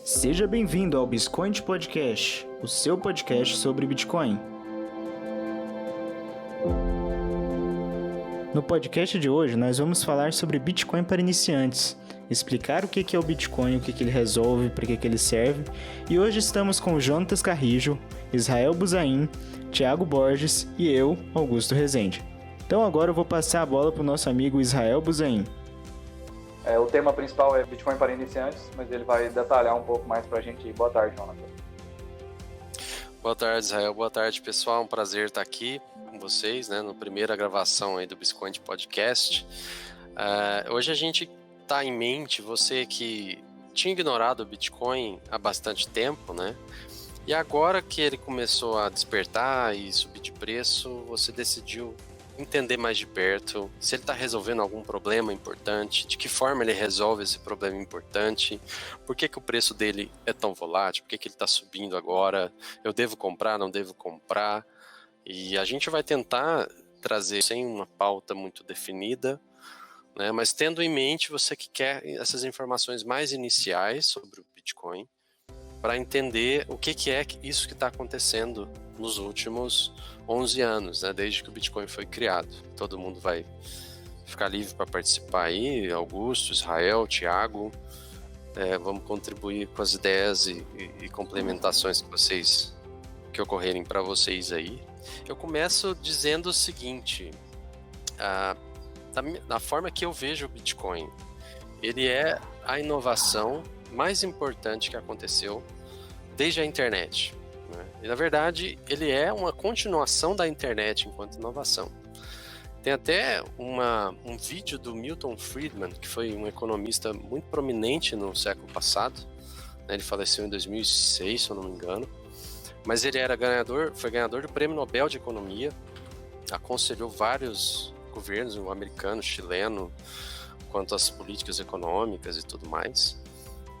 Seja bem-vindo ao Bitcoin Podcast, o seu podcast sobre Bitcoin. No podcast de hoje, nós vamos falar sobre Bitcoin para iniciantes, explicar o que é o Bitcoin, o que ele resolve, para que ele serve. E hoje estamos com Jonatas Carrijo, Israel Buzaim, Thiago Borges e eu, Augusto Rezende. Então agora eu vou passar a bola para o nosso amigo Israel Buzaim. O tema principal é Bitcoin para iniciantes, mas ele vai detalhar um pouco mais para a gente. Boa tarde, Jonatas. Boa tarde, Israel. Boa tarde, pessoal. Um prazer estar aqui com vocês, né, na primeira gravação aí do Bitcoin Podcast. Hoje a gente está em mente, você que tinha ignorado o Bitcoin há bastante tempo, né? E agora que ele começou a despertar e subir de preço, você decidiu entender mais de perto se ele está resolvendo algum problema importante, de que forma ele resolve esse problema importante, por que o preço dele é tão volátil, por que ele está subindo agora, eu devo comprar, não devo comprar, e a gente vai tentar trazer sem uma pauta muito definida, né, mas tendo em mente você que quer essas informações mais iniciais sobre o Bitcoin, para entender o que é isso que está acontecendo nos últimos 11 anos, né, desde que o Bitcoin foi criado. Todo mundo vai ficar livre para participar aí, Augusto, Israel, Thiago, vamos contribuir com as ideias e complementações que ocorrerem para vocês aí. Eu começo dizendo o seguinte, da forma que eu vejo o Bitcoin, ele é a inovação mais importante que aconteceu desde a internet, né? E na verdade ele é uma continuação da internet enquanto inovação. Tem até um vídeo do Milton Friedman, que foi um economista muito prominente no século passado, né? Ele faleceu em 2006, se eu não me engano, mas ele foi ganhador do Prêmio Nobel de Economia, aconselhou vários governos, o americano, chileno, quanto às políticas econômicas e tudo mais.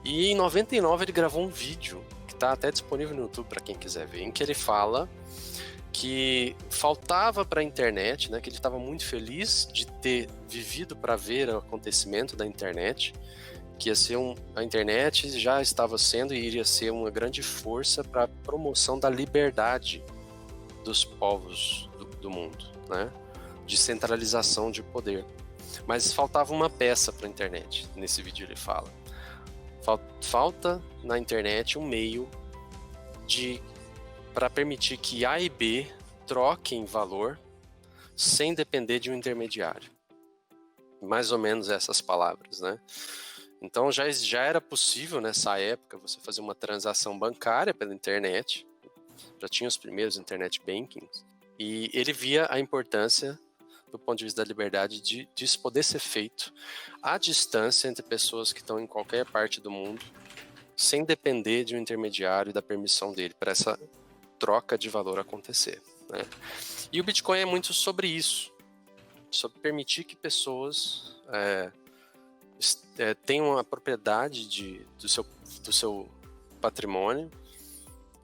E em 99 ele gravou um vídeo, que está até disponível no YouTube para quem quiser ver, em que ele fala que faltava para a internet, né, que ele estava muito feliz de ter vivido para ver o acontecimento da internet, que ia ser a internet já estava sendo e iria ser uma grande força para a promoção da liberdade dos povos do mundo, né, de centralização de poder. Mas faltava uma peça para a internet, nesse vídeo ele fala. Falta na internet um meio para permitir que A e B troquem valor sem depender de um intermediário. Mais ou menos essas palavras, né? Então já era possível nessa época você fazer uma transação bancária pela internet, já tinha os primeiros internet bankings, e ele via a importância do ponto de vista da liberdade disso poder ser feito à distância entre pessoas que estão em qualquer parte do mundo, sem depender de um intermediário e da permissão dele para essa troca de valor acontecer, né? E o Bitcoin é muito sobre isso, sobre permitir que pessoas tenham a propriedade do seu patrimônio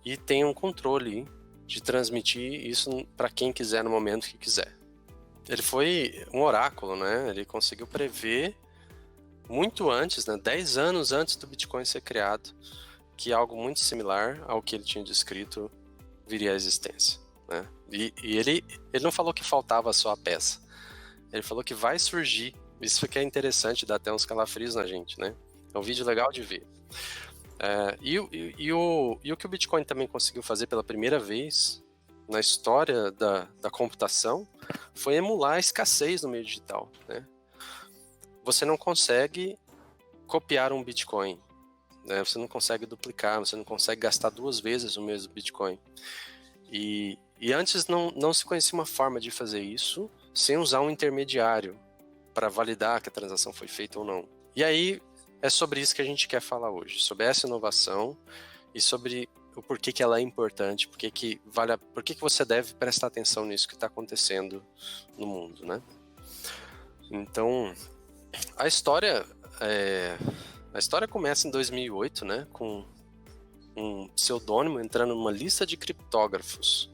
e tenham controle de transmitir isso para quem quiser no momento que quiser. Ele foi um oráculo, né? Ele conseguiu prever muito antes, né? 10 anos antes do Bitcoin ser criado, que algo muito similar ao que ele tinha descrito viria à existência, né? E ele não falou que faltava só a peça. Ele falou que vai surgir. Isso que é interessante, dá até uns calafrios na gente, né? É um vídeo legal de ver. E o que o Bitcoin também conseguiu fazer pela primeira vez na história da computação foi emular a escassez no meio digital, né? Você não consegue copiar um Bitcoin, né? Você não consegue duplicar, você não consegue gastar 2 vezes o mesmo Bitcoin. E antes não se conhecia uma forma de fazer isso sem usar um intermediário para validar que a transação foi feita ou não. E aí é sobre isso que a gente quer falar hoje, sobre essa inovação e sobre o porquê que ela é importante, por que você deve prestar atenção nisso que está acontecendo no mundo, né? Então, a história começa em 2008, né, com um pseudônimo entrando numa lista de criptógrafos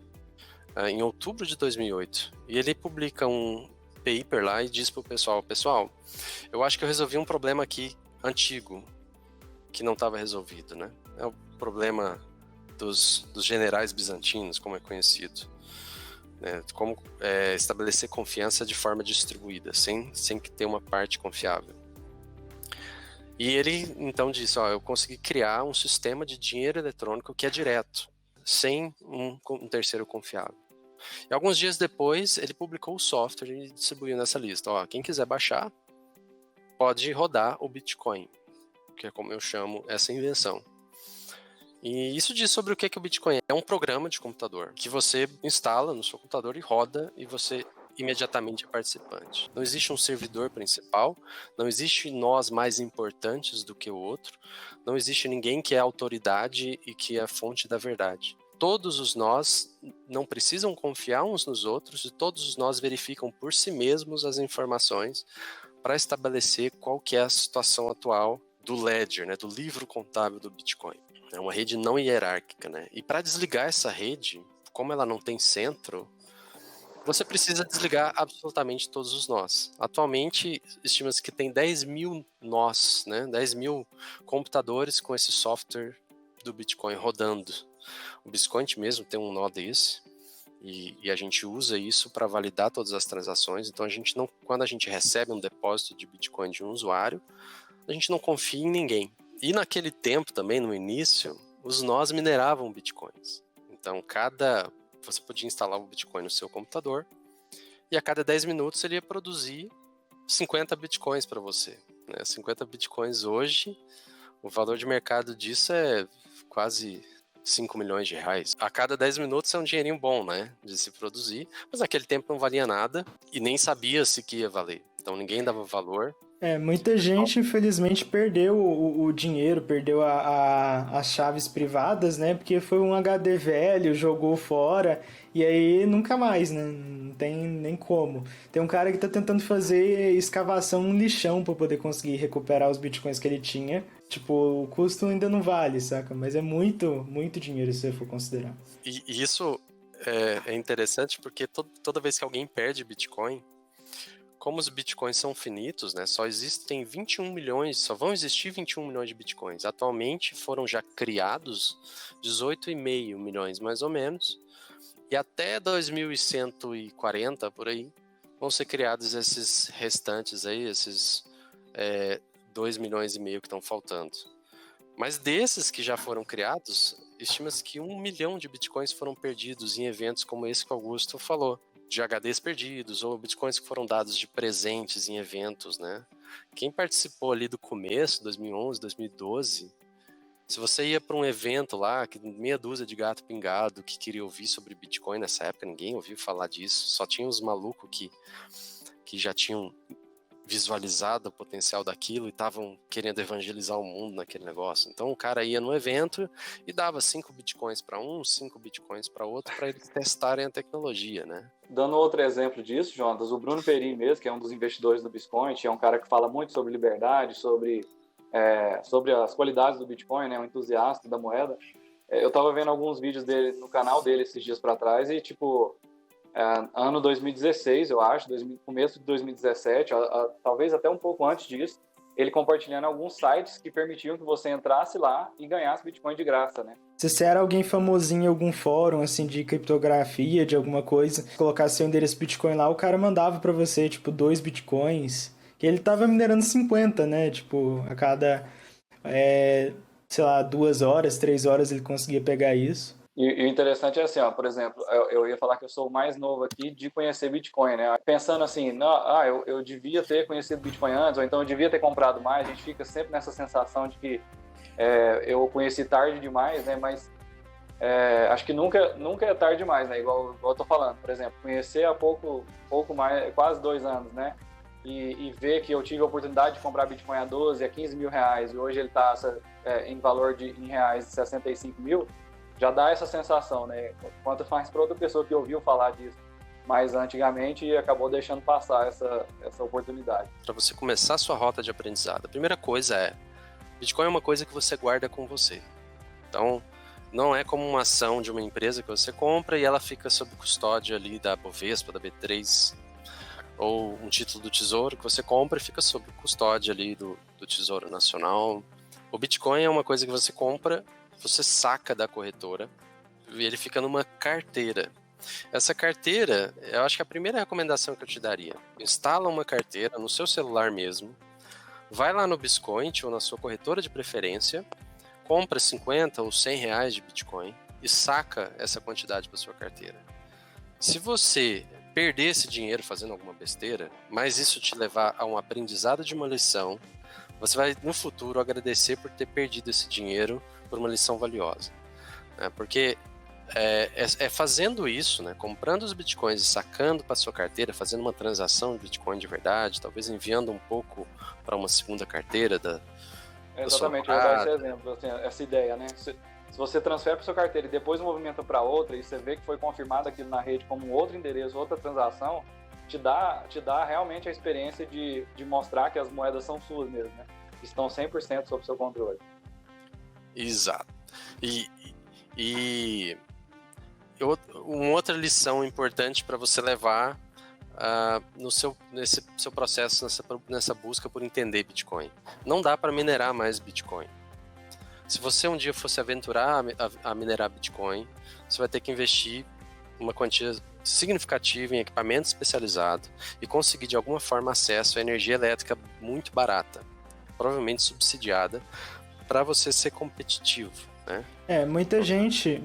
em outubro de 2008. E ele publica um paper lá e diz para o pessoal, eu acho que eu resolvi um problema aqui antigo, que não estava resolvido, né? É o problema dos generais bizantinos, como é conhecido. Como estabelecer confiança de forma distribuída, sem que tenha uma parte confiável. E ele então disse, eu consegui criar um sistema de dinheiro eletrônico que é direto, sem um terceiro confiável. E alguns dias depois, ele publicou o software e distribuiu nessa lista. Quem quiser baixar, pode rodar o Bitcoin, que é como eu chamo essa invenção. E isso diz sobre o que o Bitcoin é. É um programa de computador que você instala no seu computador e roda, e você imediatamente é participante. Não existe um servidor principal, não existe nós mais importantes do que o outro, não existe ninguém que é autoridade e que é a fonte da verdade. Todos os nós não precisam confiar uns nos outros e todos os nós verificam por si mesmos as informações para estabelecer qual que é a situação atual do ledger, né, do livro contábil do Bitcoin. É uma rede não hierárquica, né? E para desligar essa rede, como ela não tem centro, você precisa desligar absolutamente todos os nós. Atualmente, estima-se que tem 10 mil nós, né? 10 mil computadores com esse software do Bitcoin rodando. O Biscoint mesmo tem um nó desse, e a gente usa isso para validar todas as transações. Então, quando a gente recebe um depósito de Bitcoin de um usuário, a gente não confia em ninguém. E naquele tempo também, no início, os nós mineravam bitcoins. Então, você podia instalar o Bitcoin no seu computador e a cada 10 minutos ele ia produzir 50 bitcoins para você. 50 bitcoins hoje, o valor de mercado disso é quase 5 milhões de reais. A cada 10 minutos é um dinheirinho bom, né, de se produzir, mas naquele tempo não valia nada e nem sabia se que ia valer. Então ninguém dava valor. Muita gente, infelizmente, perdeu o dinheiro, perdeu as chaves privadas, né? Porque foi um HD velho, jogou fora, e aí nunca mais, né? Não tem nem como. Tem um cara que tá tentando fazer escavação no lixão pra poder conseguir recuperar os bitcoins que ele tinha. Tipo, o custo ainda não vale, saca? Mas é muito, muito dinheiro se você for considerar. E isso é interessante porque toda vez que alguém perde Bitcoin, como os bitcoins são finitos, né, só vão existir 21 milhões de bitcoins. Atualmente foram já criados 18,5 milhões, mais ou menos, e até 2140, por aí, vão ser criados esses restantes aí, esses 2 milhões e meio que estão faltando. Mas desses que já foram criados, estima-se que 1 milhão de bitcoins foram perdidos em eventos como esse que o Augusto falou, de HDs perdidos, ou bitcoins que foram dados de presentes em eventos, né? Quem participou ali do começo, 2011, 2012, se você ia para um evento lá, que meia dúzia de gato pingado que queria ouvir sobre Bitcoin nessa época, ninguém ouviu falar disso, só tinha os malucos que já tinham visualizado o potencial daquilo e estavam querendo evangelizar o mundo naquele negócio. Então o cara ia no evento e dava 5 bitcoins para um, 5 bitcoins para outro, para eles testarem a tecnologia, né? Dando outro exemplo disso, Jonas, o Bruno Perim mesmo, que é um dos investidores do Biscoint, é um cara que fala muito sobre liberdade, sobre as qualidades do Bitcoin, né, um entusiasta da moeda. Eu estava vendo alguns vídeos dele no canal dele esses dias para trás e, ano 2016, eu acho, começo de 2017, talvez até um pouco antes disso, ele compartilhando alguns sites que permitiam que você entrasse lá e ganhasse Bitcoin de graça, né? Se você era alguém famosinho em algum fórum, assim, de criptografia, de alguma coisa, colocasse seu endereço Bitcoin lá, o cara mandava pra você, 2 Bitcoins, que ele tava minerando 50, né? A cada, 2 horas, 3 horas ele conseguia pegar isso. E o interessante é assim, por exemplo, eu ia falar que eu sou o mais novo aqui de conhecer Bitcoin, né? Pensando assim, eu devia ter conhecido Bitcoin antes, ou então eu devia ter comprado mais, a gente fica sempre nessa sensação de que eu conheci tarde demais, né? Mas acho que nunca é tarde demais, né? Igual eu tô falando, por exemplo, conhecer há pouco mais, quase 2 anos, né? E ver que eu tive a oportunidade de comprar Bitcoin a 12, a 15 mil reais, e hoje ele está em valor em reais de 65 mil, já dá essa sensação, né? Quanto mais para outra pessoa que ouviu falar disso mais antigamente e acabou deixando passar essa oportunidade. Para você começar a sua rota de aprendizado, a primeira coisa Bitcoin é uma coisa que você guarda com você. Então, não é como uma ação de uma empresa que você compra e ela fica sob custódia ali da Bovespa, da B3, ou um título do Tesouro que você compra e fica sob custódia ali do Tesouro Nacional, O Bitcoin é uma coisa que você compra, você saca da corretora e ele fica numa carteira. Essa carteira, eu acho que a primeira recomendação que eu te daria, instala uma carteira no seu celular mesmo, vai lá no Biscoint ou na sua corretora de preferência, compra 50 ou 100 reais de Bitcoin e saca essa quantidade para sua carteira. Se você perder esse dinheiro fazendo alguma besteira, mas isso te levar a um aprendizado de uma lição, você vai no futuro agradecer por ter perdido esse dinheiro por uma lição valiosa, né? Porque é fazendo isso, né? Comprando os bitcoins e sacando para sua carteira, fazendo uma transação de bitcoin de verdade, talvez enviando um pouco para uma segunda carteira da Exatamente, eu vou dar esse exemplo, assim, essa ideia, né? Se você transfere para sua carteira e depois movimenta para outra e você vê que foi confirmado aquilo na rede como um outro endereço, outra transação, te dá realmente a experiência de mostrar que as moedas são suas mesmo, né? Estão 100% sob seu controle. Exato. Uma outra lição importante para você levar nesse seu processo, nessa busca por entender Bitcoin. Não dá para minerar mais Bitcoin. Se você um dia fosse aventurar a minerar Bitcoin, você vai ter que investir uma quantia significativa em equipamento especializado e conseguir de alguma forma acesso à energia elétrica muito barata, provavelmente subsidiada, para você ser competitivo, né? Muita gente,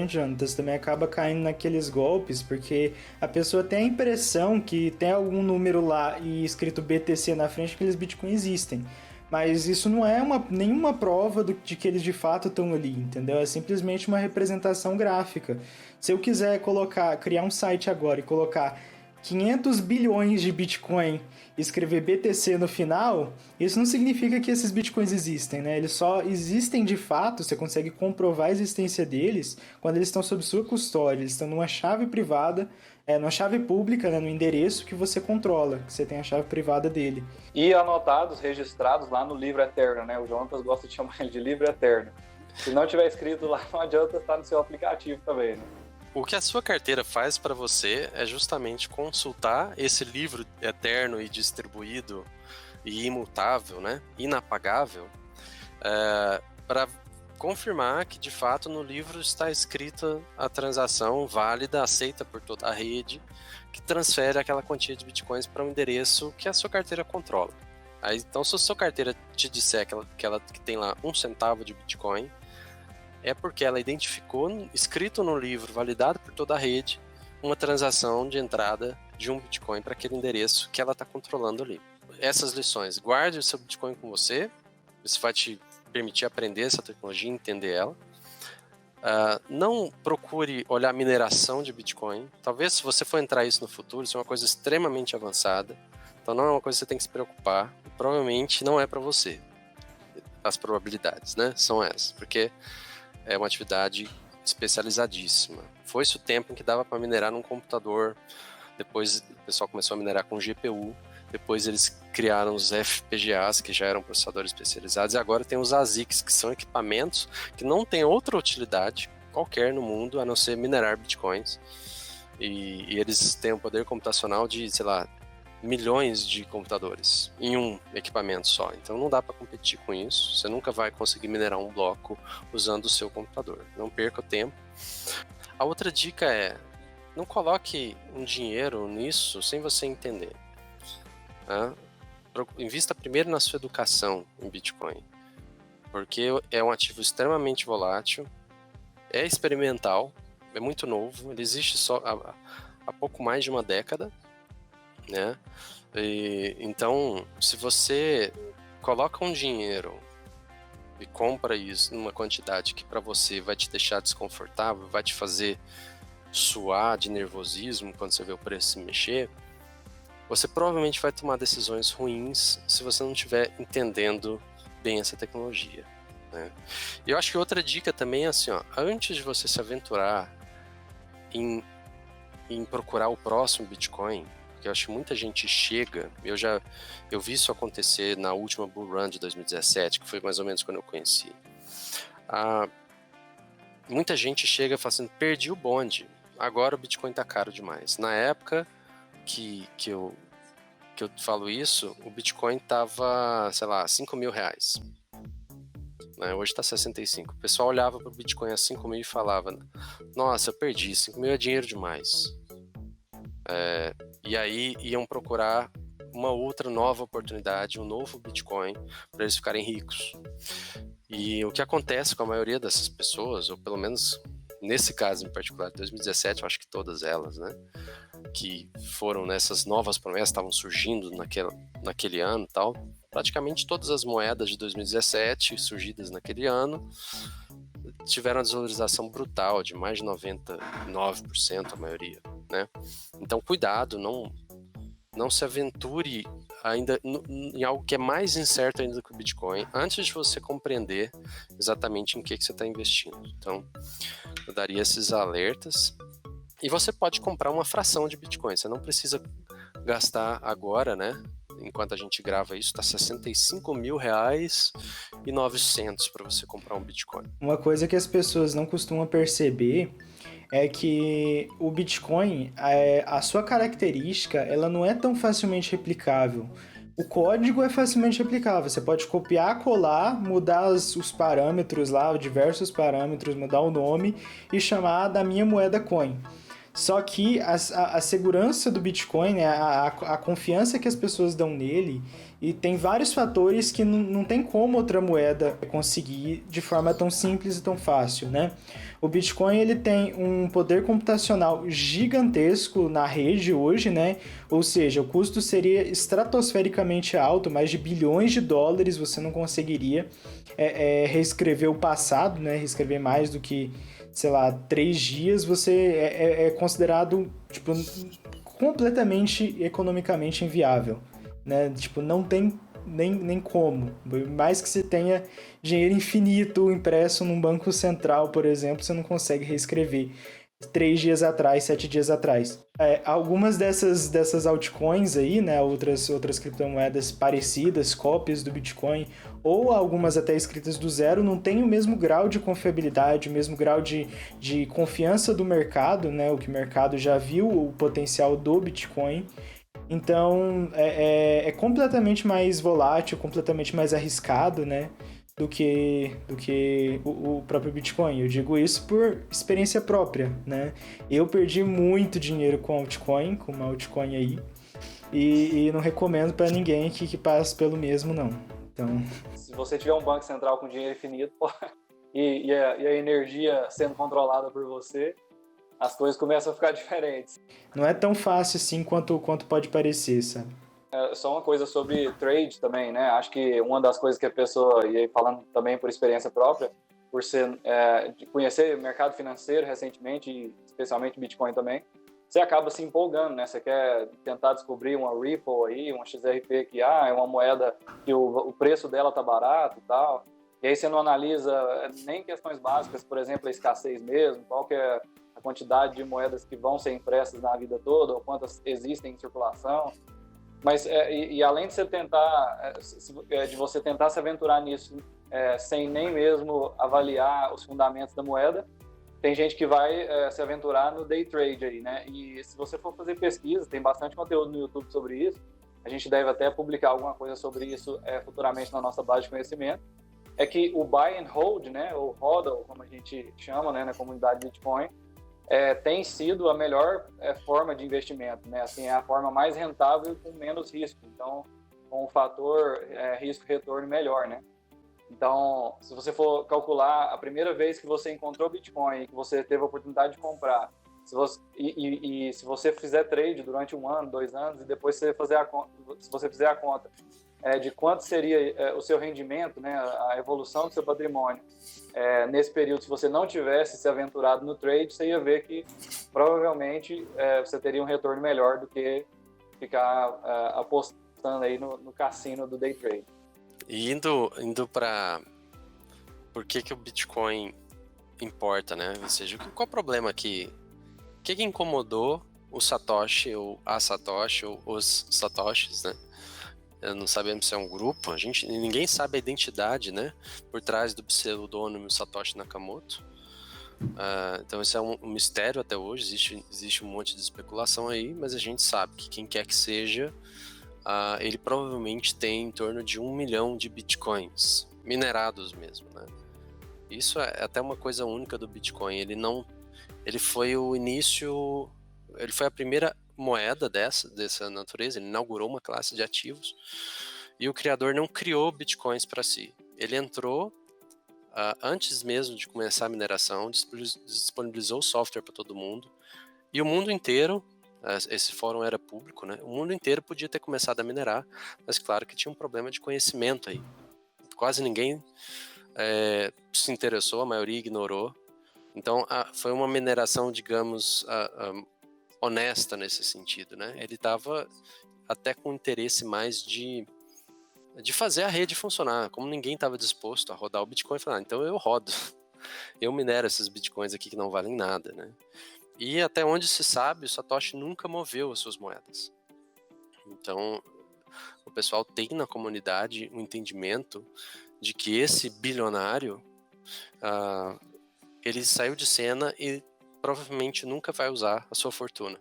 Jonatas, também acaba caindo naqueles golpes, porque a pessoa tem a impressão que tem algum número lá e escrito BTC na frente, que aqueles bitcoins existem. Mas isso não é nenhuma prova de que eles de fato estão ali, entendeu? É simplesmente uma representação gráfica. Se eu quiser criar um site agora e colocar 500 bilhões de Bitcoin e escrever BTC no final, isso não significa que esses Bitcoins existem, né? Eles só existem de fato, você consegue comprovar a existência deles quando eles estão sob sua custódia, eles estão numa chave privada, numa chave pública, né, no endereço que você controla, que você tem a chave privada dele. E anotados, registrados lá no livro eterno, né? O Jonatas gosta de chamar ele de livro eterno. Se não tiver escrito lá, não adianta estar no seu aplicativo também, né? O que a sua carteira faz para você é justamente consultar esse livro eterno e distribuído e imutável, né? Inapagável, para confirmar que de fato no livro está escrita a transação válida, aceita por toda a rede, que transfere aquela quantia de bitcoins para um endereço que a sua carteira controla. Aí, então, se a sua carteira te disser que tem lá 1 centavo de bitcoin, é porque ela identificou, escrito no livro, validado por toda a rede, uma transação de entrada de um bitcoin para aquele endereço que ela está controlando ali. Essas lições, guarde o seu bitcoin com você, isso vai te permitir aprender essa tecnologia, entender ela. Não procure olhar mineração de bitcoin. Talvez se você for entrar isso no futuro, isso é uma coisa extremamente avançada, então não é uma coisa que você tem que se preocupar, e provavelmente não é para você. As probabilidades, né, são essas, porque é uma atividade especializadíssima. Foi-se o tempo em que dava para minerar num computador, depois o pessoal começou a minerar com GPU, depois eles criaram os FPGAs, que já eram processadores especializados, e agora tem os ASICs, que são equipamentos que não têm outra utilidade qualquer no mundo, a não ser minerar bitcoins, e eles têm um poder computacional de, sei lá, milhões de computadores em um equipamento só. Então não dá para competir com isso. Você nunca vai conseguir minerar um bloco usando o seu computador. Não perca o tempo. A outra dica é: não coloque um dinheiro nisso sem você entender. Invista primeiro na sua educação em Bitcoin, porque é um ativo extremamente volátil, é experimental, é muito novo, ele existe só há pouco mais de uma década, né? Então, se você coloca um dinheiro e compra isso numa quantidade que para você vai te deixar desconfortável, vai te fazer suar de nervosismo quando você vê o preço se mexer, você provavelmente vai tomar decisões ruins se você não estiver entendendo bem essa tecnologia, né? E eu acho que outra dica também é assim, antes de você se aventurar em procurar o próximo Bitcoin, porque eu acho que muita gente chega, eu vi isso acontecer na última Bull Run de 2017, que foi mais ou menos quando eu conheci. Muita gente chega e fala assim: perdi o bonde, agora o Bitcoin tá caro demais. Na época que eu falo isso, o Bitcoin tava, sei lá, 5 mil reais. né? Hoje está 65. O pessoal olhava para o Bitcoin a 5 mil e falava, nossa, eu perdi, 5 mil é dinheiro demais. E aí iam procurar uma outra nova oportunidade, um novo Bitcoin, para eles ficarem ricos. E o que acontece com a maioria dessas pessoas, ou pelo menos nesse caso em particular, 2017, eu acho que todas elas, né, que foram nessas novas promessas, estavam surgindo naquele ano e tal, praticamente todas as moedas de 2017 surgidas naquele ano tiveram uma desvalorização brutal, de mais de 99%, a maioria, né? Então, cuidado, não se aventure ainda em algo que é mais incerto ainda do que o Bitcoin, antes de você compreender exatamente em que você está investindo. Então, eu daria esses alertas. E você pode comprar uma fração de Bitcoin, você não precisa gastar agora, né? Enquanto a gente grava isso, está R$65.900 para você comprar um Bitcoin. Uma coisa que as pessoas não costumam perceber é que o Bitcoin, a sua característica, ela não é tão facilmente replicável. O código é facilmente replicável, você pode copiar, colar, mudar os parâmetros lá, diversos parâmetros, mudar o nome e chamar da minha moeda coin. Só que a segurança do Bitcoin, né, a confiança que as pessoas dão nele, e tem vários fatores que não tem como outra moeda conseguir de forma tão simples e tão fácil, né? O Bitcoin ele tem um poder computacional gigantesco na rede hoje, né? Ou seja, o custo seria estratosfericamente alto, mais de bilhões de dólares, você não conseguiria reescrever o passado, né? Reescrever mais do que, sei lá, 3 dias, você é considerado, tipo, completamente economicamente inviável, né? Tipo, não tem nem como. Mais que você tenha dinheiro infinito impresso num banco central, por exemplo, você não consegue reescrever 3 dias atrás, 7 dias atrás. Algumas dessas altcoins aí, né, outras criptomoedas parecidas, cópias do Bitcoin, ou algumas até escritas do zero, não tem o mesmo grau de confiabilidade, o mesmo grau de confiança do mercado, né, o que o mercado já viu o potencial do Bitcoin. Então, é completamente mais volátil, completamente mais arriscado, né, do que o próprio Bitcoin. Eu digo isso por experiência própria, né? Eu perdi muito dinheiro com altcoin, com uma altcoin aí, e não recomendo para ninguém que passe pelo mesmo, não. Então... Se você tiver um banco central com dinheiro infinito e a energia sendo controlada por você, as coisas começam a ficar diferentes. Não é tão fácil assim quanto pode parecer, sabe? Só uma coisa sobre trade também, né? Acho que uma das coisas que a pessoa, e aí falando também por experiência própria, por de conhecer o mercado financeiro recentemente, e especialmente Bitcoin também, você acaba se empolgando, né? Você quer tentar descobrir uma Ripple aí, uma XRP que é uma moeda que o preço dela tá barato e tal. E aí você não analisa nem questões básicas, por exemplo, a escassez mesmo, qual que é a quantidade de moedas que vão ser impressas na vida toda, ou quantas existem em circulação. Mas, e além de você tentar, de você tentar se aventurar nisso sem nem mesmo avaliar os fundamentos da moeda, tem gente que vai se aventurar no day trade aí, né? E se você for fazer pesquisa, tem bastante conteúdo no YouTube sobre isso, a gente deve até publicar alguma coisa sobre isso futuramente na nossa base de conhecimento, é que o buy and hold, né, ou HODL, como a gente chama, né, na comunidade Bitcoin, tem sido a melhor forma de investimento, né? Assim, é a forma mais rentável e com menos risco. Então, com um fator risco-retorno melhor, né? Então, se você for calcular a primeira vez que você encontrou Bitcoin e que você teve a oportunidade de comprar, se você fizer trade durante 1 ano, 2 anos, e depois se você fizer a conta de quanto seria o seu rendimento, né, a evolução do seu patrimônio, nesse período, se você não tivesse se aventurado no trade, você ia ver que provavelmente você teria um retorno melhor do que ficar apostando aí no cassino do day trade. E indo para por que o Bitcoin importa, né? Ou seja, qual é o problema aqui? O que incomodou o Satoshi, ou a Satoshi, ou os Satoshis, né? Não sabemos se é um grupo, ninguém sabe a identidade, né, por trás do pseudônimo Satoshi Nakamoto. Então esse é um mistério até hoje, existe um monte de especulação aí, mas a gente sabe que quem quer que seja, ele provavelmente tem em torno de 1 milhão de bitcoins. minerados mesmo, né? Isso é até uma coisa única do Bitcoin. Ele foi o início, ele foi a primeira moeda dessa natureza. Ele inaugurou uma classe de ativos e o criador não criou Bitcoins para si. Ele entrou antes mesmo de começar a mineração, disponibilizou o software para todo mundo e o mundo inteiro. Esse fórum era público, né? O mundo inteiro podia ter começado a minerar, mas claro que tinha um problema de conhecimento aí. Quase ninguém se interessou, a maioria ignorou. Então, foi uma mineração, digamos, honesta nesse sentido, né? Ele estava até com interesse mais de fazer a rede funcionar. Como ninguém estava disposto a rodar o Bitcoin, falou, então eu rodo. Eu minero esses Bitcoins aqui que não valem nada, né? E até onde se sabe, o Satoshi nunca moveu as suas moedas. Então, o pessoal tem na comunidade um entendimento de que esse bilionário, ele saiu de cena e provavelmente nunca vai usar a sua fortuna.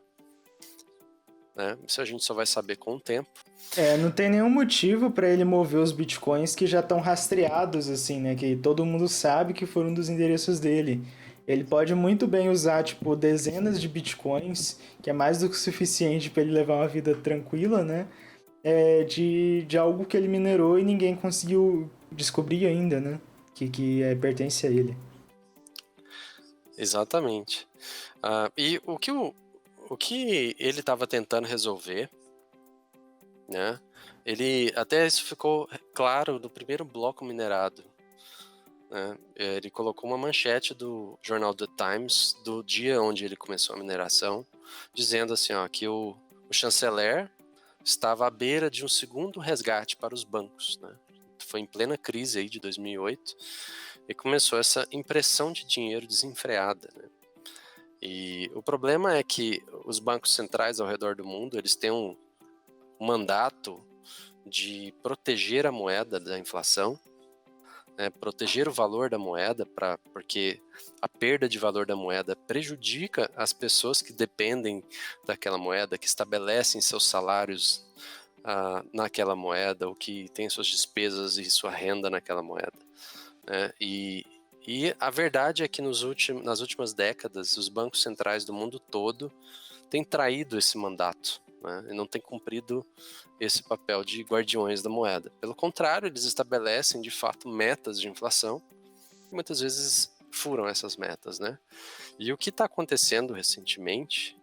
Né? Isso a gente só vai saber com o tempo. Não tem nenhum motivo para ele mover os bitcoins que já estão rastreados, assim, né? Que todo mundo sabe que foram dos endereços dele. Ele pode muito bem usar, tipo, dezenas de bitcoins, que é mais do que o suficiente para ele levar uma vida tranquila, né? De algo que ele minerou e ninguém conseguiu descobrir ainda, né? Que pertence a ele. Exatamente. E o que ele estava tentando resolver, né? Até isso ficou claro no primeiro bloco minerado. Né? Ele colocou uma manchete do jornal The Times do dia onde ele começou a mineração, dizendo assim, que o chanceler estava à beira de um segundo resgate para os bancos. Né? Foi em plena crise aí de 2008 e começou essa impressão de dinheiro desenfreada. Né? E o problema é que os bancos centrais ao redor do mundo, eles têm um mandato de proteger a moeda da inflação, né, proteger o valor da moeda, porque a perda de valor da moeda prejudica as pessoas que dependem daquela moeda, que estabelecem seus salários naquela moeda, ou que têm suas despesas e sua renda naquela moeda. Né? E a verdade é que nas últimas décadas, os bancos centrais do mundo todo têm traído esse mandato, né? E não têm cumprido esse papel de guardiões da moeda. Pelo contrário, eles estabelecem, de fato, metas de inflação e muitas vezes furam essas metas, né? E o que está acontecendo recentemente,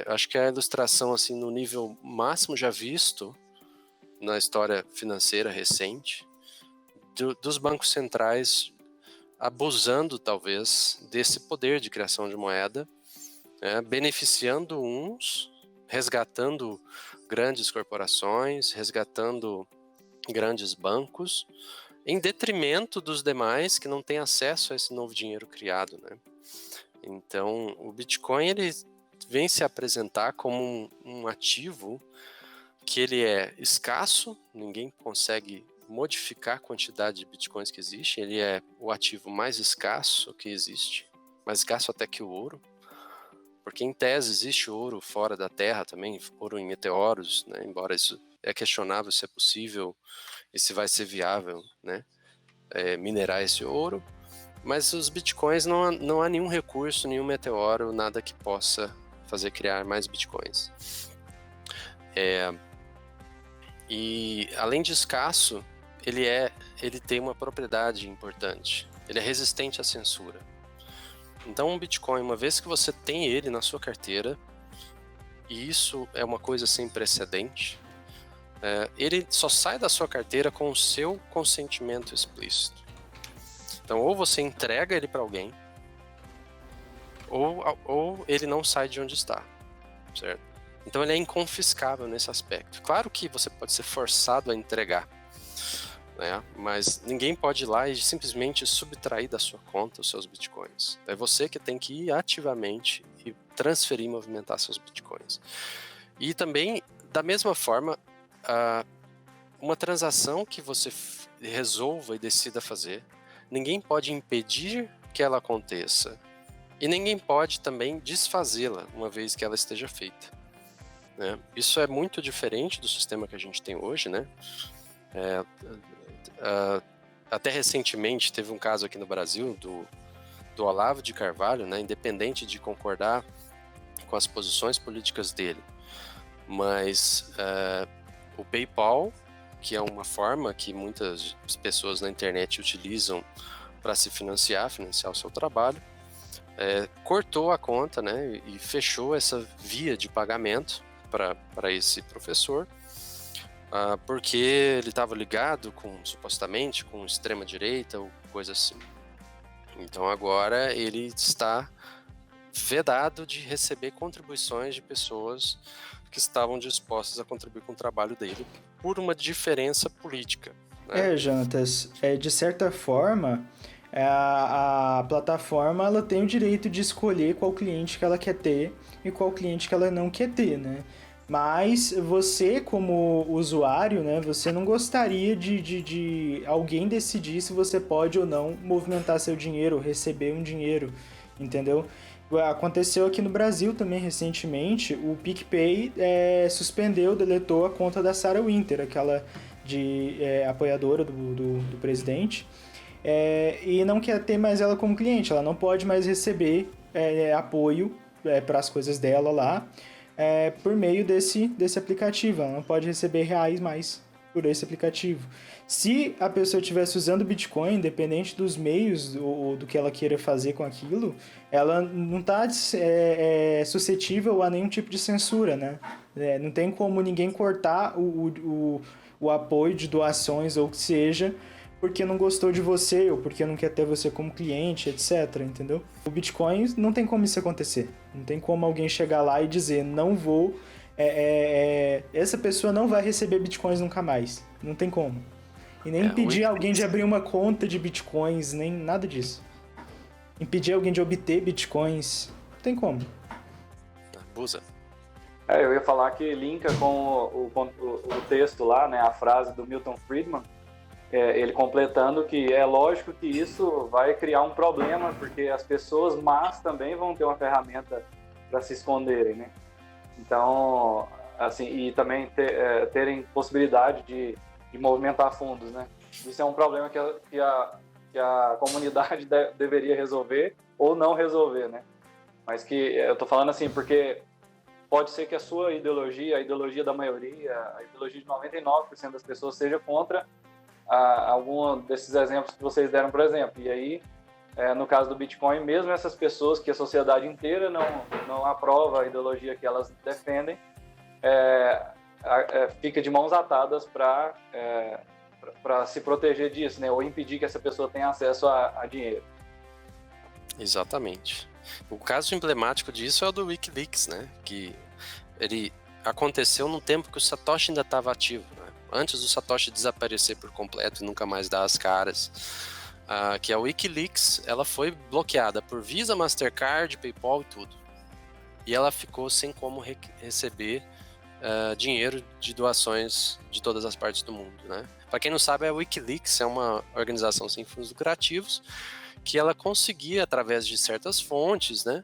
acho que é a ilustração assim, no nível máximo já visto na história financeira recente, dos bancos centrais abusando, talvez, desse poder de criação de moeda, beneficiando uns, resgatando grandes corporações, resgatando grandes bancos, em detrimento dos demais que não têm acesso a esse novo dinheiro criado, né? Então, o Bitcoin ele vem se apresentar como um ativo que ele é escasso, ninguém consegue modificar a quantidade de Bitcoins que existe, ele é o ativo mais escasso que existe, mais escasso até que o ouro, porque em tese existe ouro fora da Terra também, ouro em meteoros, né? Embora isso é questionável se é possível e se vai ser viável, né? Minerar esse ouro, mas os bitcoins não há nenhum recurso, nenhum meteoro, nada que possa fazer criar mais bitcoins. E além de escasso, ele tem uma propriedade importante, ele é resistente à censura. Então um bitcoin, uma vez que você tem ele na sua carteira, e isso é uma coisa sem precedente, ele só sai da sua carteira com o seu consentimento explícito. Então, ou você entrega ele para alguém, ou ele não sai de onde está, certo? Então, ele é inconfiscável nesse aspecto. Claro que você pode ser forçado a entregar, né? Mas ninguém pode ir lá e simplesmente subtrair da sua conta os seus bitcoins. É você que tem que ir ativamente e transferir e movimentar seus bitcoins. E também, da mesma forma, uma transação que você resolva e decida fazer, ninguém pode impedir que ela aconteça e ninguém pode também desfazê-la uma vez que ela esteja feita. Né? Isso é muito diferente do sistema que a gente tem hoje, né? até recentemente teve um caso aqui no Brasil do Olavo de Carvalho, né, independente de concordar com as posições políticas dele, mas o PayPal, que é uma forma que muitas pessoas na internet utilizam para se financiar o seu trabalho, cortou a conta, né, e fechou essa via de pagamento para esse professor, porque ele estava ligado supostamente com extrema-direita ou coisa assim. Então agora ele está vedado de receber contribuições de pessoas que estavam dispostas a contribuir com o trabalho dele por uma diferença política, né? Jonatas, de certa forma, a plataforma ela tem o direito de escolher qual cliente que ela quer ter e qual cliente que ela não quer ter, né? Mas você, como usuário, né, você não gostaria de alguém decidir se você pode ou não movimentar seu dinheiro, receber um dinheiro, entendeu? Aconteceu aqui no Brasil também recentemente, o PicPay deletou a conta da Sarah Winter, aquela apoiadora do presidente, e não quer ter mais ela como cliente, ela não pode mais receber apoio para as coisas dela lá, por meio desse aplicativo. Ela não pode receber reais mais por esse aplicativo. Se a pessoa estivesse usando Bitcoin, independente dos meios ou do que ela queira fazer com aquilo, ela não está suscetível a nenhum tipo de censura, né? Não tem como ninguém cortar o apoio de doações ou o que seja, porque não gostou de você ou porque não quer ter você como cliente, etc, entendeu? O Bitcoin não tem como isso acontecer. Não tem como alguém chegar lá e dizer, não vou... essa pessoa não vai receber Bitcoins nunca mais. Não tem como. E nem impedir alguém de abrir uma conta de Bitcoins, nem nada disso. Impedir alguém de obter Bitcoins, não tem como. Abusa. Eu ia falar que linka com o texto lá, né, a frase do Milton Friedman, ele completando que é lógico que isso vai criar um problema, porque as pessoas más também vão ter uma ferramenta para se esconderem, né? Então, assim, e também terem possibilidade de movimentar fundos, né? Isso é um problema que a comunidade deveria resolver ou não resolver, né? Mas que eu tô falando assim, porque pode ser que a sua ideologia, a ideologia da maioria, a ideologia de 99% das pessoas seja contra algum desses exemplos que vocês deram, por exemplo. E aí, no caso do Bitcoin, mesmo essas pessoas que a sociedade inteira não aprova a ideologia que elas defendem, fica de mãos atadas para se proteger disso, né? Ou impedir que essa pessoa tenha acesso a dinheiro. Exatamente. O caso emblemático disso é o do WikiLeaks, né? Que ele aconteceu no tempo que o Satoshi ainda estava ativo, né? Antes do Satoshi desaparecer por completo e nunca mais dar as caras. Que a WikiLeaks, ela foi bloqueada por Visa, Mastercard, PayPal e tudo. E ela ficou sem como receber dinheiro de doações de todas as partes do mundo, né? Para quem não sabe, a WikiLeaks é uma organização sem fins lucrativos que ela conseguia, através de certas fontes, né,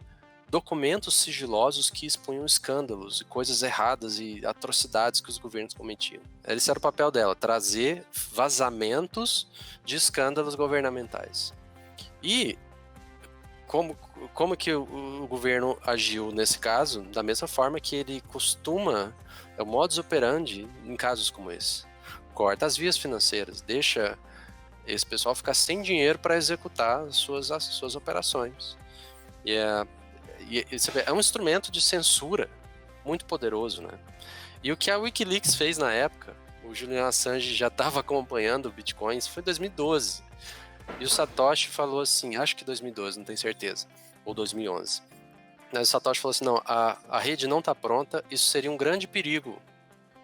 documentos sigilosos que expunham escândalos e coisas erradas e atrocidades que os governos cometiam. Esse era o papel dela, trazer vazamentos de escândalos governamentais. E como que o governo agiu nesse caso? Da mesma forma que ele costuma, é o modus operandi em casos como esse. Corta as vias financeiras, deixa esse pessoal ficar sem dinheiro para executar as suas operações. E é um instrumento de censura muito poderoso, né? E o que a WikiLeaks fez na época, o Julian Assange já estava acompanhando o Bitcoin, isso foi em 2012. E o Satoshi falou assim, acho que 2012, não tenho certeza, ou 2011. Mas o Satoshi falou assim, não, a rede não está pronta, isso seria um grande perigo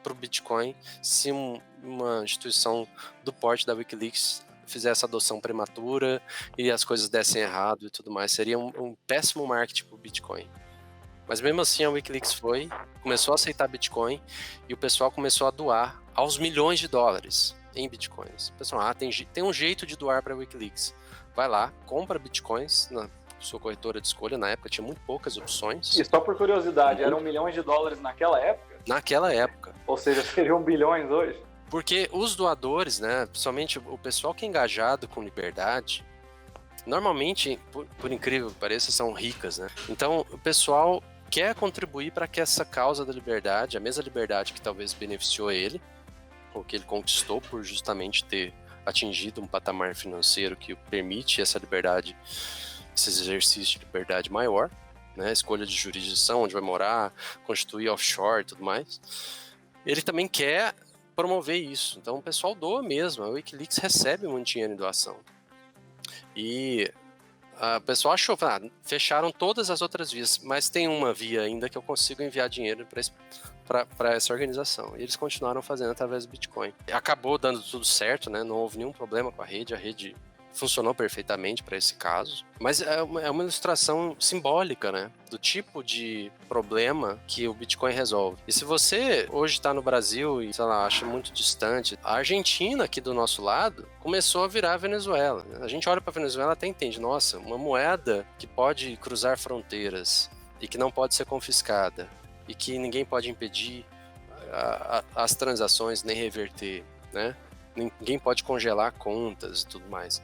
para o Bitcoin se uma instituição do porte da WikiLeaks fizesse adoção prematura e as coisas dessem errado e tudo mais. Seria um péssimo marketing para o Bitcoin. Mas mesmo assim a WikiLeaks começou a aceitar Bitcoin e o pessoal começou a doar aos milhões de dólares em Bitcoins. O pessoal, tem um jeito de doar para a WikiLeaks. Vai lá, compra Bitcoins na sua corretora de escolha. Na época tinha muito poucas opções. E só por curiosidade, eram milhões de dólares naquela época? Naquela época. Ou seja, seriam bilhões hoje? Porque os doadores, né, principalmente o pessoal que é engajado com liberdade, normalmente, por incrível que pareça, são ricas, né? Então, o pessoal quer contribuir para que essa causa da liberdade, a mesma liberdade que talvez beneficiou ele, ou que ele conquistou por justamente ter atingido um patamar financeiro que permite essa liberdade, esse exercício de liberdade maior, né? Escolha de jurisdição, onde vai morar, constituir offshore e tudo mais. Ele também quer promover isso. Então, o pessoal doa mesmo. A Wikileaks recebe muito dinheiro em doação. E o pessoal achou, fecharam todas as outras vias, mas tem uma via ainda que eu consigo enviar dinheiro para essa organização. E eles continuaram fazendo através do Bitcoin. Acabou dando tudo certo, né? Não houve nenhum problema com a rede funcionou perfeitamente para esse caso. Mas é uma ilustração simbólica, né? Do tipo de problema que o Bitcoin resolve. E se você hoje está no Brasil e, sei lá, acha muito distante, a Argentina aqui do nosso lado começou a virar a Venezuela. A gente olha para a Venezuela e até entende, nossa, uma moeda que pode cruzar fronteiras e que não pode ser confiscada e que ninguém pode impedir as transações nem reverter, né? Ninguém pode congelar contas e tudo mais.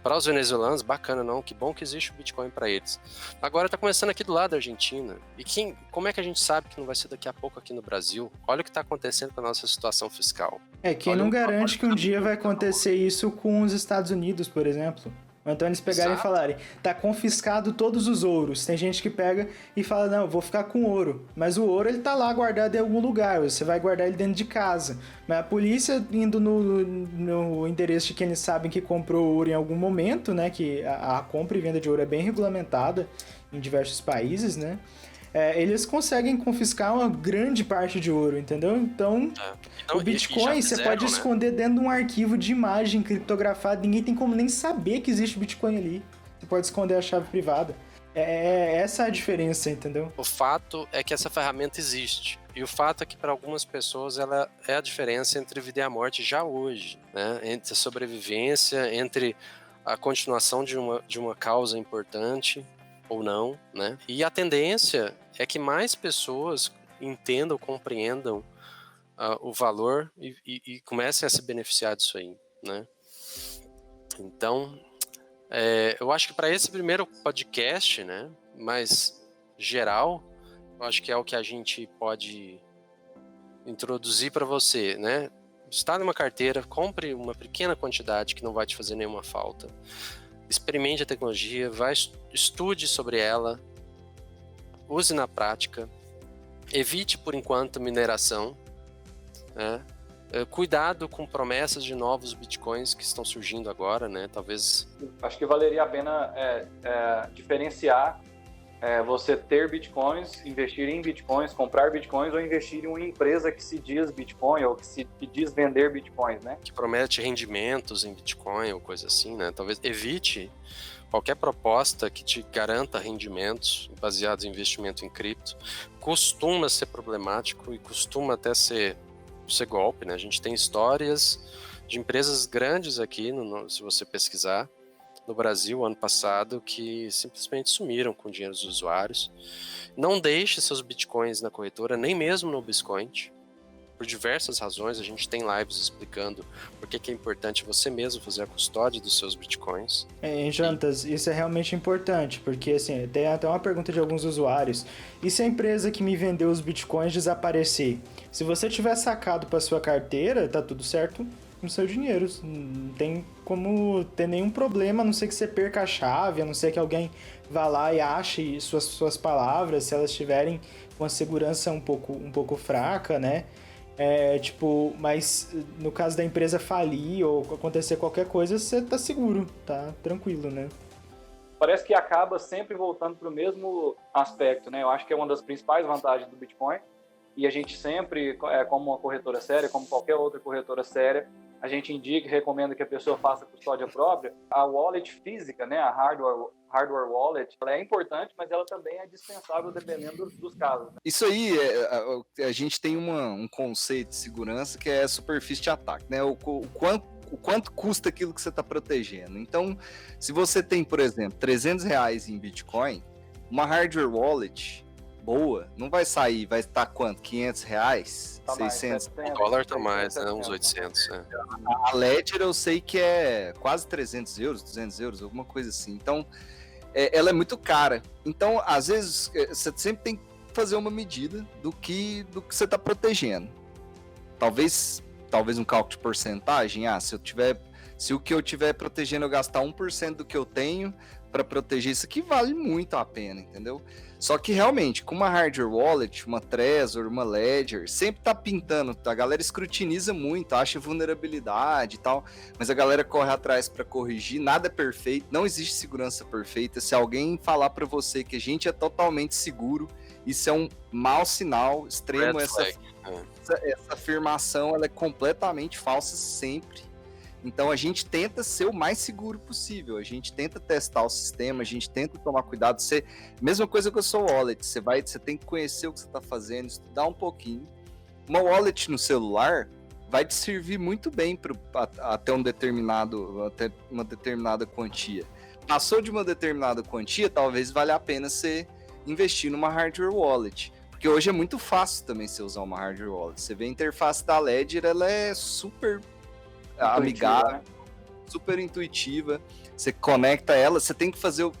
Para os venezuelanos, bacana, não? Que bom que existe o Bitcoin para eles. Agora está começando aqui do lado da Argentina. E como é que a gente sabe que não vai ser daqui a pouco aqui no Brasil? Olha o que está acontecendo com a nossa situação fiscal. Quem não garante que um dia vai acontecer isso com os Estados Unidos, por exemplo? Ou então eles pegarem e falarem, tá confiscado todos os ouros. Tem gente que pega e fala, não, eu vou ficar com ouro. Mas o ouro, ele tá lá guardado em algum lugar, você vai guardar ele dentro de casa. Mas a polícia indo no endereço de quem eles sabem que comprou ouro em algum momento, né, que a compra e venda de ouro é bem regulamentada em diversos países, né, eles conseguem confiscar uma grande parte de ouro, entendeu? Então o Bitcoin você pode esconder dentro de um arquivo de imagem criptografado, ninguém tem como nem saber que existe Bitcoin ali. Você pode esconder a chave privada. Essa é a diferença, entendeu? O fato é que essa ferramenta existe. E o fato é que para algumas pessoas ela é a diferença entre vida e a morte já hoje, né? Entre a sobrevivência, entre a continuação de uma causa importante ou não, né? E a tendência é que mais pessoas entendam, compreendam o valor e comecem a se beneficiar disso aí, né? Então, eu acho que para esse primeiro podcast, né, mais geral, eu acho que é o que a gente pode introduzir para você, né? Está numa carteira, compre uma pequena quantidade que não vai te fazer nenhuma falta. Experimente a tecnologia, estude sobre ela, use na prática, evite por enquanto mineração, né? Cuidado com promessas de novos bitcoins que estão surgindo agora, né? Talvez. Acho que valeria a pena diferenciar você ter bitcoins, investir em bitcoins, comprar bitcoins ou investir em uma empresa que se diz bitcoin ou que diz vender bitcoins, né? Que promete rendimentos em bitcoin ou coisa assim, né? Talvez evite qualquer proposta que te garanta rendimentos baseados em investimento em cripto. Costuma ser problemático e costuma até ser golpe, né? A gente tem histórias de empresas grandes aqui, se você pesquisar, no Brasil, ano passado, que simplesmente sumiram com o dinheiro dos usuários. Não deixe seus bitcoins na corretora, nem mesmo no Biscoint. Por diversas razões, a gente tem lives explicando por que é importante você mesmo fazer a custódia dos seus bitcoins. Jantas, isso é realmente importante, porque assim, tem até uma pergunta de alguns usuários. E se a empresa que me vendeu os bitcoins desaparecer? Se você tiver sacado para sua carteira, tá tudo certo no seu dinheiro. Não tem como ter nenhum problema, a não ser que você perca a chave, a não ser que alguém vá lá e ache suas palavras, se elas estiverem com a segurança um pouco fraca, né? Mas no caso da empresa falir ou acontecer qualquer coisa, você tá seguro, tá tranquilo, né? Parece que acaba sempre voltando para o mesmo aspecto, né? Eu acho que é uma das principais vantagens do Bitcoin. E a gente sempre, como uma corretora séria, como qualquer outra corretora séria, a gente indica e recomenda que a pessoa faça custódia própria. A wallet física, né, a hardware wallet, ela é importante, mas ela também é dispensável dependendo dos casos. Né? Isso aí, a gente tem um conceito de segurança que é superfície de ataque, né? O quanto custa aquilo que você está protegendo. Então, se você tem, por exemplo, R$300 em Bitcoin, uma hardware wallet boa, não vai sair, vai estar quanto? 500 reais? Tá mais, 600? 700, O dólar tá 600, mais, né? 700. Uns 800. É. A Ledger eu sei que é quase 300 euros, 200 euros, alguma coisa assim. Então, ela é muito cara. Então, às vezes, você sempre tem que fazer uma medida do que você está protegendo. Talvez um cálculo de porcentagem. Se o que eu tiver protegendo eu gastar 1% do que eu tenho para proteger isso aqui, vale muito a pena, entendeu? Só que realmente, com uma hardware wallet, uma Trezor, uma Ledger, sempre tá pintando, a galera escrutiniza muito, acha vulnerabilidade e tal, mas a galera corre atrás para corrigir, nada é perfeito, não existe segurança perfeita. Se alguém falar para você que a gente é totalmente seguro, isso é um mau sinal extremo. Essa afirmação ela é completamente falsa sempre. Então a gente tenta ser o mais seguro possível, a gente tenta testar o sistema, a gente tenta tomar cuidado. Mesma coisa que eu sou wallet, você tem que conhecer o que você está fazendo, estudar um pouquinho. Uma wallet no celular vai te servir muito bem até uma determinada quantia. Passou de uma determinada quantia, talvez valha a pena você investir numa hardware wallet. Porque hoje é muito fácil também você usar uma hardware wallet. Você vê a interface da Ledger, ela é super amigável, né? Super intuitiva. Você conecta ela, você tem que fazer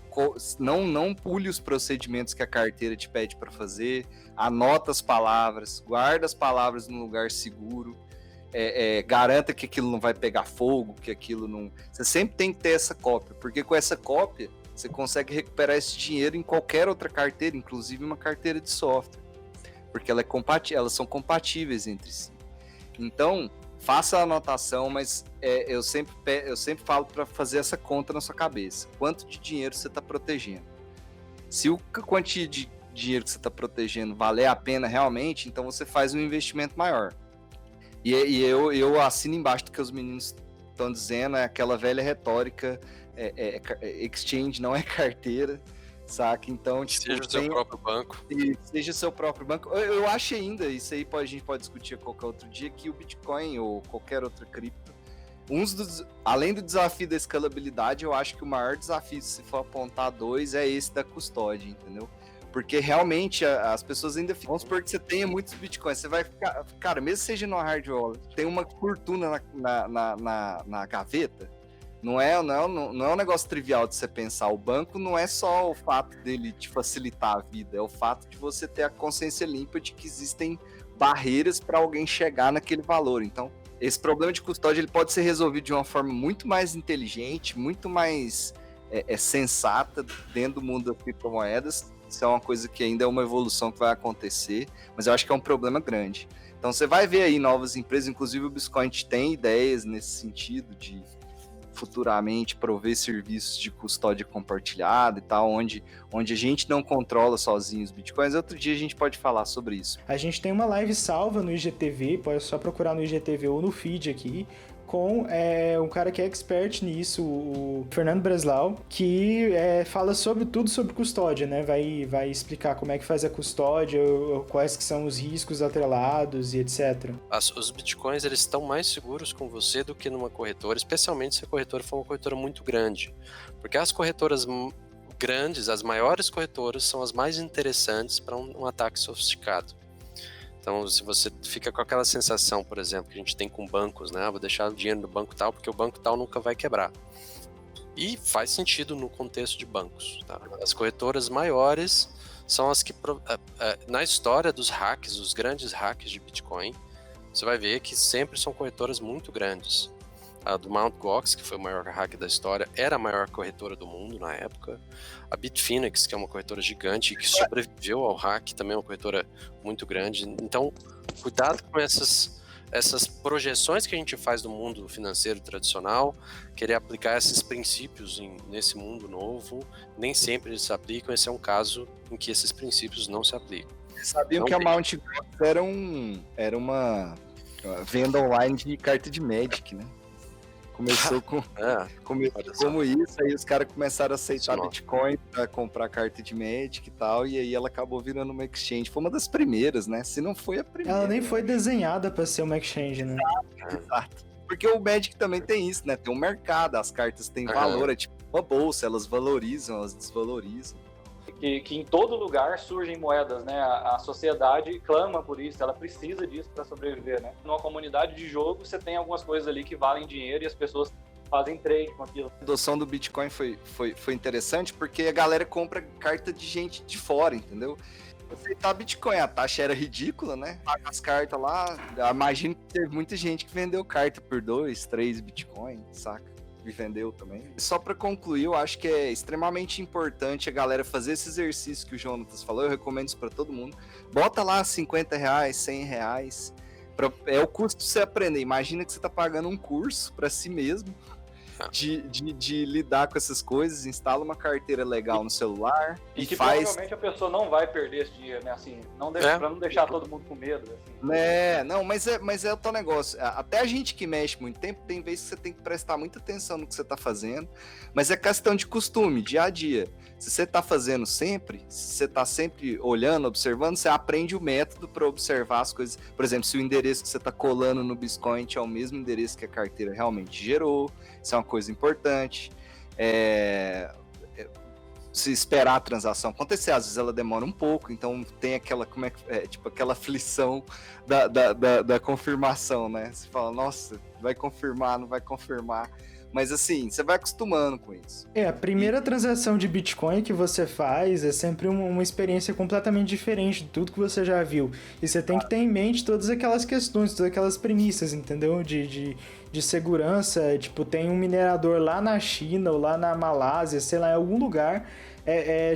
não pule os procedimentos que a carteira te pede para fazer, anota as palavras, guarda as palavras num lugar seguro, garanta que aquilo não vai pegar fogo, que aquilo não... Você sempre tem que ter essa cópia, porque com essa cópia você consegue recuperar esse dinheiro em qualquer outra carteira, inclusive uma carteira de software, porque elas são compatíveis entre si. Então, faça a anotação, mas eu sempre falo para fazer essa conta na sua cabeça. Quanto de dinheiro você está protegendo? Se a quantia de dinheiro que você está protegendo valer a pena realmente, então você faz um investimento maior. E eu assino embaixo do que os meninos estão dizendo, é aquela velha retórica, exchange não é carteira, saca? Então, seja o seu próprio banco. Seja o seu próprio banco. Eu acho ainda, isso aí a gente pode discutir qualquer outro dia, que o Bitcoin ou qualquer outra cripto, além do desafio da escalabilidade, eu acho que o maior desafio, se for apontar dois, é esse da custódia, entendeu? Porque realmente as pessoas ainda ficam... Vamos supor que você tenha muitos Bitcoins, você vai ficar... Cara, mesmo seja no hard wallet, tem uma fortuna na gaveta. Não é um negócio trivial de você pensar. O banco não é só o fato dele te facilitar a vida, é o fato de você ter a consciência limpa de que existem barreiras para alguém chegar naquele valor. Então, esse problema de custódia ele pode ser resolvido de uma forma muito mais inteligente, muito mais sensata dentro do mundo das criptomoedas. Isso é uma coisa que ainda é uma evolução que vai acontecer, mas eu acho que é um problema grande. Então, você vai ver aí novas empresas, inclusive o Bitcoin tem ideias nesse sentido de futuramente prover serviços de custódia compartilhada e tal, onde a gente não controla sozinho os bitcoins. Outro dia a gente pode falar sobre isso. A gente tem uma live salva no IGTV, pode só procurar no IGTV ou no feed aqui, com um cara que é expert nisso, o Fernando Breslau, que fala tudo sobre custódia, né? Vai explicar como é que faz a custódia, quais que são os riscos atrelados e etc. Os bitcoins, eles estão mais seguros com você do que numa corretora, especialmente se a corretora for uma corretora muito grande. Porque as corretoras grandes, as maiores corretoras, são as mais interessantes para um ataque sofisticado. Então, se você fica com aquela sensação, por exemplo, que a gente tem com bancos, né? Vou deixar o dinheiro no banco tal, porque o banco tal nunca vai quebrar. E faz sentido no contexto de bancos, tá? As corretoras maiores são as que, na história dos hacks, os grandes hacks de Bitcoin, você vai ver que sempre são corretoras muito grandes. A do Mt. Gox, que foi o maior hack da história, era a maior corretora do mundo na época. A Bitfinex, que é uma corretora gigante que sobreviveu ao hack, também é uma corretora muito grande. Então, cuidado com essas projeções que a gente faz do mundo financeiro tradicional, querer aplicar esses princípios nesse mundo novo, nem sempre eles se aplicam. Esse é um caso em que esses princípios não se aplicam. Vocês sabiam que a Mt. Gox era uma venda online de carta de Magic, né? Começou como isso, aí os caras começaram a aceitar Bitcoin para comprar carta de Magic e tal, e aí ela acabou virando uma exchange. Foi uma das primeiras, né? Se não foi a primeira. Ela nem foi desenhada para ser uma exchange, né? Exato. Porque o Magic também tem isso, né? Tem um mercado, as cartas têm valor, é tipo uma bolsa, elas valorizam, elas desvalorizam. que em todo lugar surgem moedas, né? A sociedade clama por isso, ela precisa disso para sobreviver, né? Numa comunidade de jogo, você tem algumas coisas ali que valem dinheiro e as pessoas fazem trade com aquilo. A adoção do Bitcoin foi interessante porque a galera compra carta de gente de fora, entendeu? Aceitar Bitcoin, a taxa era ridícula, né? Paga as cartas lá, imagino que teve muita gente que vendeu carta por 2, 3 Bitcoin, saca? E vendeu também. Só para concluir, eu acho que é extremamente importante a galera fazer esse exercício que o Jonatas falou, eu recomendo isso para todo mundo. Bota lá R$50, R$100, é o custo de você aprender. Imagina que você tá pagando um curso para si mesmo, de lidar com essas coisas, instala uma carteira legal no celular e que faz... provavelmente a pessoa não vai perder esse dinheiro, né? Assim, pra não deixar todo mundo com medo. Assim. Não, mas é o tal negócio. Até a gente que mexe muito tempo, tem vezes que você tem que prestar muita atenção no que você tá fazendo, mas é questão de costume, dia a dia. Se você tá fazendo sempre, se você tá sempre olhando, observando, você aprende o método para observar as coisas. Por exemplo, se o endereço que você tá colando no Bitcoin é o mesmo endereço que a carteira realmente gerou, isso é uma coisa importante. Se esperar a transação acontecer, às vezes ela demora um pouco, então tem aquela, aquela aflição da confirmação, né? Você fala, nossa, vai confirmar, não vai confirmar. Mas assim, você vai acostumando com isso. A primeira transação de Bitcoin que você faz é sempre uma experiência completamente diferente de tudo que você já viu. E você tem que ter em mente todas aquelas questões, todas aquelas premissas, entendeu? De segurança, tipo, tem um minerador lá na China ou lá na Malásia, sei lá, em algum lugar,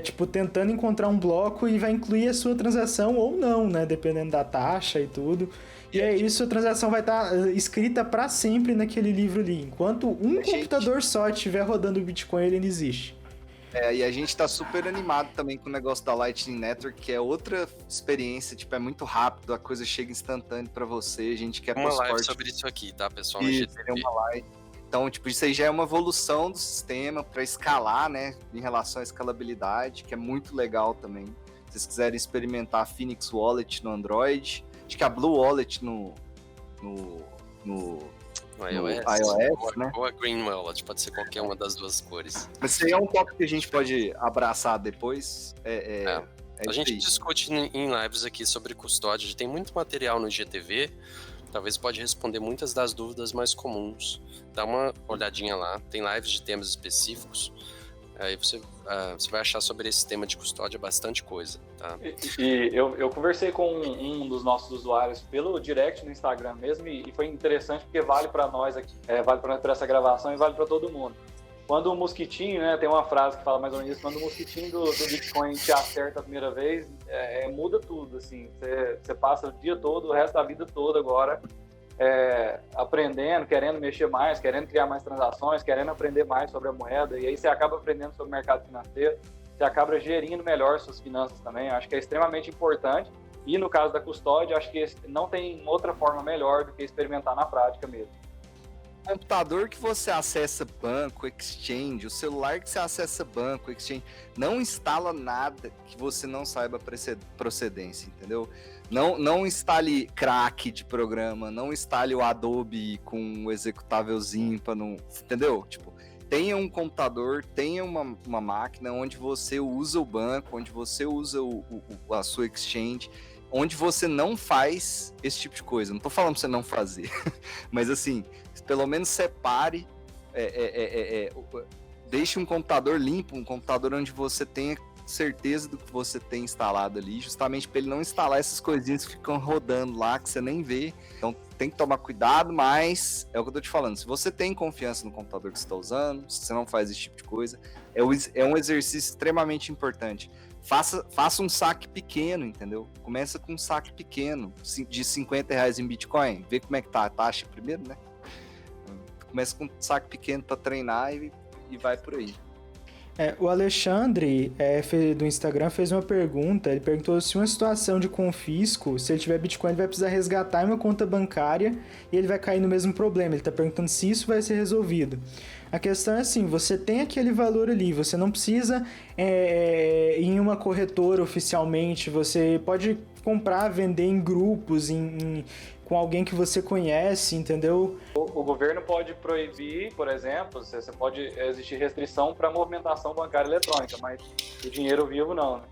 tipo, tentando encontrar um bloco e vai incluir a sua transação ou não, né? Dependendo da taxa e tudo. E é isso, a transação vai estar escrita para sempre naquele livro ali. Enquanto um computador só estiver rodando o Bitcoin, ele não existe. E a gente tá super animado também com o negócio da Lightning Network, que é outra experiência, tipo, é muito rápido, a coisa chega instantâneo para você, a gente quer uma live sobre isso aqui, tá, pessoal? É uma live. Então, tipo, isso aí já é uma evolução do sistema para escalar, né, em relação à escalabilidade, que é muito legal também. Se vocês quiserem experimentar a Phoenix Wallet no Android, acho que a Blue Wallet no iOS, né? Ou a Green Wallet, pode ser qualquer uma das duas cores. Mas isso aí é um tópico que a gente pode abraçar depois. A gente discute em lives aqui sobre custódia, a gente tem muito material no IGTV, talvez pode responder muitas das dúvidas mais comuns. Dá uma olhadinha lá, tem lives de temas específicos. Aí você vai achar sobre esse tema de custódia bastante coisa, tá? E eu conversei com um dos nossos usuários pelo direct no Instagram mesmo, e foi interessante porque vale para nós aqui, vale para nós para essa gravação e vale para todo mundo. Quando o mosquitinho, né, tem uma frase que fala mais ou menos isso, quando o mosquitinho do Bitcoin te acerta a primeira vez, muda tudo, assim, você passa o dia todo, o resto da vida toda agora, aprendendo, querendo mexer mais, querendo criar mais transações, querendo aprender mais sobre a moeda, e aí você acaba aprendendo sobre o mercado financeiro, você acaba gerindo melhor suas finanças também. Acho que é extremamente importante, e no caso da custódia, acho que não tem outra forma melhor do que experimentar na prática mesmo. O computador que você acessa banco, exchange, o celular que você acessa banco, exchange, não instala nada que você não saiba procedência, entendeu? Não instale crack de programa, não instale o Adobe com um executávelzinho para não... Entendeu? Tipo, tenha um computador, tenha uma máquina onde você usa o banco, onde você usa a sua exchange, onde você não faz esse tipo de coisa. Não tô falando pra você não fazer, mas assim, pelo menos separe, deixe um computador limpo, um computador onde você tenha certeza do que você tem instalado ali, justamente para ele não instalar essas coisinhas que ficam rodando lá, que você nem vê. Então tem que tomar cuidado, mas é o que eu tô te falando, se você tem confiança no computador que você está usando, se você não faz esse tipo de coisa, é um exercício extremamente importante. Faça um saque pequeno, entendeu? Começa com um saque pequeno, de R$50 em Bitcoin, vê como é que tá a taxa primeiro, né? Começa com um saque pequeno para treinar e vai por aí. O Alexandre do Instagram fez uma pergunta, ele perguntou se uma situação de confisco, se ele tiver Bitcoin, ele vai precisar resgatar em uma conta bancária e ele vai cair no mesmo problema. Ele está perguntando se isso vai ser resolvido. A questão é assim, você tem aquele valor ali, você não precisa ir em uma corretora oficialmente, você pode comprar, vender em grupos, com alguém que você conhece, entendeu? O governo pode proibir, por exemplo, você pode existir restrição para movimentação bancária eletrônica, mas o dinheiro vivo não, né?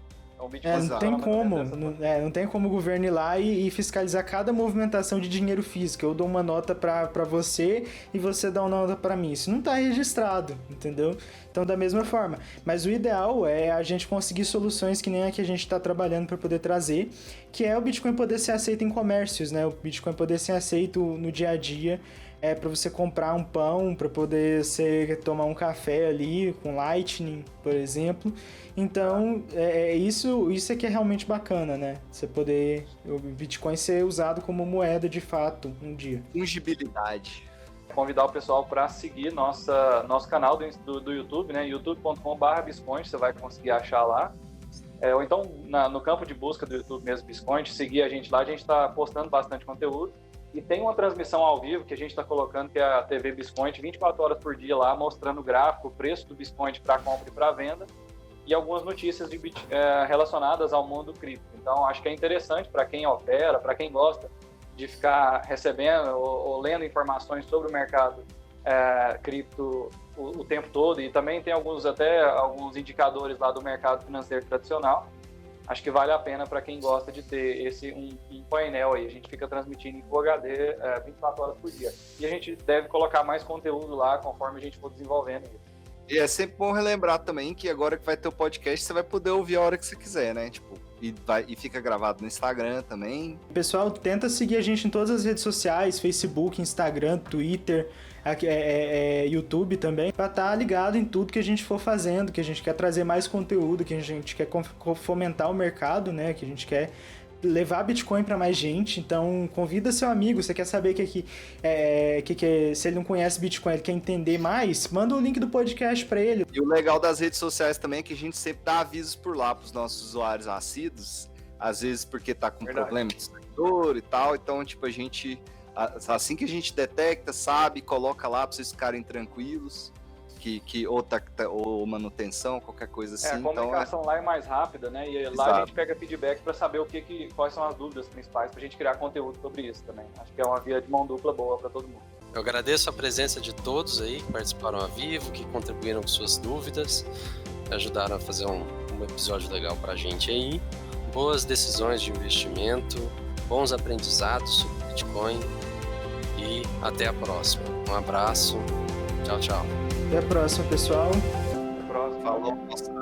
Então, o Bitcoin Não tem como, não tem como o governo ir lá e fiscalizar cada movimentação de dinheiro físico. Eu dou uma nota para você e você dá uma nota para mim. Isso não está registrado, entendeu? Então, da mesma forma. Mas o ideal é a gente conseguir soluções que nem a que a gente está trabalhando para poder trazer, que é o Bitcoin poder ser aceito em comércios, né? O Bitcoin poder ser aceito no dia a dia, para você comprar um pão, para poder tomar um café ali com Lightning, por exemplo. Então, isso é que é realmente bacana, né? Você poder o Bitcoin ser usado como moeda de fato um dia. Fungibilidade. Convidar o pessoal para seguir nosso canal do YouTube, né? youtube.com/Biscoint, você vai conseguir achar lá. Ou então, no campo de busca do YouTube mesmo, Biscoint, seguir a gente lá, a gente está postando bastante conteúdo. E tem uma transmissão ao vivo que a gente está colocando, que é a TV Biscoint, 24 horas por dia lá, mostrando o gráfico, o preço do Biscoint para compra e para venda, e algumas notícias relacionadas ao mundo cripto. Então, acho que é interessante para quem opera, para quem gosta de ficar recebendo ou lendo informações sobre o mercado cripto o tempo todo, e também tem alguns indicadores lá do mercado financeiro tradicional. Acho que vale a pena para quem gosta de ter um painel aí. A gente fica transmitindo em Full HD 24 horas por dia. E a gente deve colocar mais conteúdo lá conforme a gente for desenvolvendo isso. E é sempre bom relembrar também que agora que vai ter o podcast, você vai poder ouvir a hora que você quiser, né? Tipo, e fica gravado no Instagram também. Pessoal, tenta seguir a gente em todas as redes sociais, Facebook, Instagram, Twitter, YouTube também, para estar ligado em tudo que a gente for fazendo, que a gente quer trazer mais conteúdo, que a gente quer fomentar o mercado, né? Que a gente quer levar Bitcoin para mais gente. Então convida seu amigo, você quer saber se ele não conhece Bitcoin, ele quer entender mais, manda o link do podcast para ele. E o legal das redes sociais também é que a gente sempre dá avisos por lá para os nossos usuários assíduos, às vezes porque tá com problema de servidor e tal, então tipo a gente, assim que a gente detecta, sabe, coloca lá para vocês ficarem tranquilos, que ou manutenção, qualquer coisa assim. A comunicação lá é mais rápida, né? E lá a gente pega feedback para saber quais são as dúvidas principais, para a gente criar conteúdo sobre isso também. Acho que é uma via de mão dupla boa para todo mundo. Eu agradeço a presença de todos aí que participaram ao vivo, que contribuíram com suas dúvidas, ajudaram a fazer um episódio legal para a gente aí. Boas decisões de investimento, bons aprendizados sobre Bitcoin e até a próxima. Um abraço, tchau, tchau. Até a próxima, pessoal. Até a próxima. Falou.